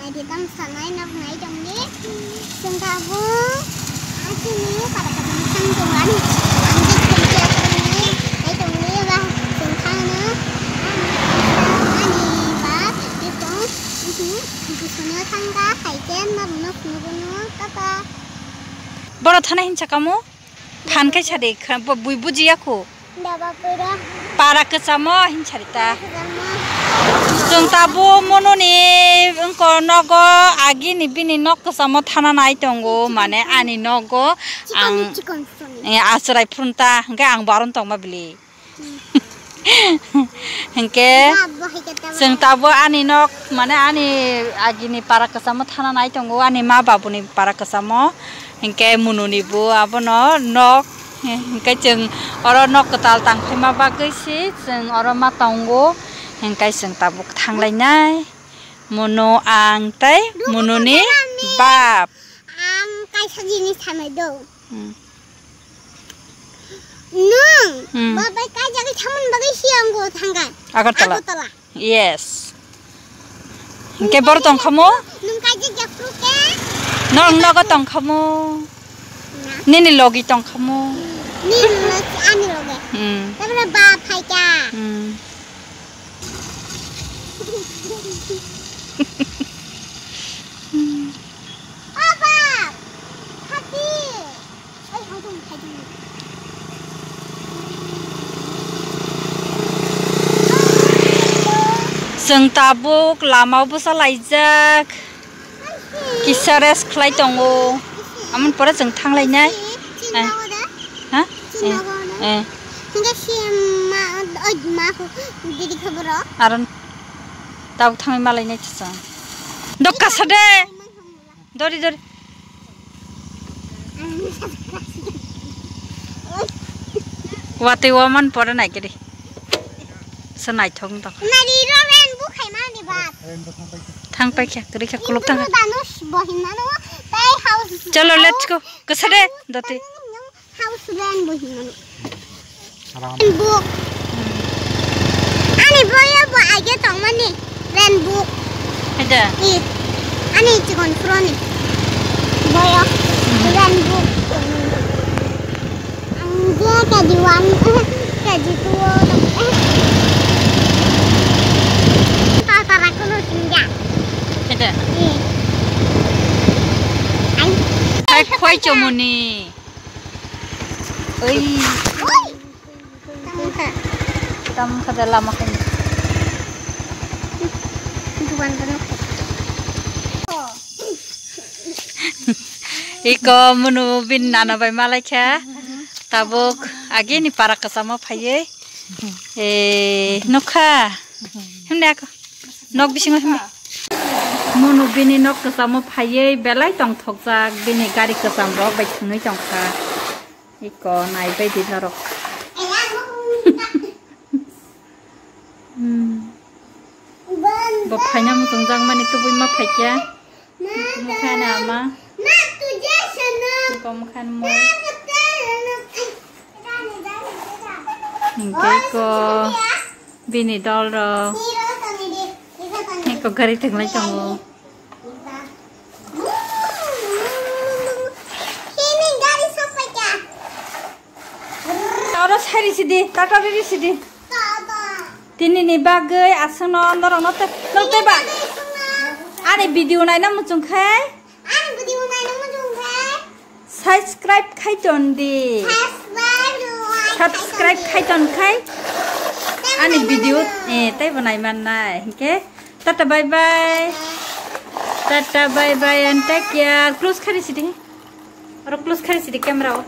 Di tang sanai nak naik jam ni, sengkabung, asyik ni pada ketemu sanggulan, angkat kerja ni, naik jam ni lah, sengkang na, ani bah, itu sana tangga, kajian nak nunggu kata. Baru thana hinca kamu, than kai cari, bui buji aku. Dah bapera. Para kesamo hinca rita. Jeng tabu mono ni, engko nogo agi ni bini nok kesamo thana nai tonggo, mane ani nogo ang asrai punta, engke ang baron tong ma beli. Engke jeng tabu ani nok, mane ani agi ni para kesamo thana nai tonggo, ani ma babu ni para kesamo, engke mono ni bu abo no nok. Engke jeng oro nok ketal tangkai ma bagai si, jeng oro ma tonggo. Engkai seng tabuk thang lainai mono ang tai mono ni bab Ang kai sejenis sama do. Nung, babai kai jadi camun bagai siang go tangga. Agartala. Yes. Engkai baru tong kamu? Nung kai jadi fruke. Nong naga tong kamu. Nini logi tong kamu. Nini logi ani logi. Tapi bab kai ka. Apa? Hati. Jeng tabuk lamau busa laijak. Kisares klai tongo. Amun pora jeng thang lainai. Hah? Hingga si ma jadi khabar. Aron tabuk thang malai nai tsa. Dok kasade. Dori. Wate waman pora nai kiri. Senai thong tok. Nari roren bu khai ma ni bat. Thang pai kya kiri kya kuluk thang. Danus bohina no. Tai house. Chalo let's go. Kasade doti. House ren bohina no. Book. Ani boya bo aja tong mani. Ren book. Ada. Ani cikon froni. Boya. Ren book. Angge kajiwan. Kaji tuo. Taraku no sinja. Ada. Hai khoi chomuni. Oi. Tam kada lama kan. Iko menu bin nana bai malai kya. Tabuk agi ni para kesama paye. Nokha. Hemne ako. Nok bisingo hemne. Menu bini nok kesama paye belai tong thokjak bini gari kesam rok bai thungai tongkha. Iko nai bai di narok. Bapaknya mau tunjang mana itu bui mapai kya? Makan apa? Kau makan mau? Ini kau bini dollar. Ini kau gari tenglai kamu. Ini gari sampai kya? Orang cari sini, tak ada di sini. Tini ni bagai asal orang note ba. Ani video nai nama jungkai. Ani video nai nama jungkai. Subscribe kai ton di. Subscribe kai ton kai. Ani video tai banai mana. Okay. Tata bye bye. Tata bye bye and take care. Close kari sini. Orang close kari sini kamera.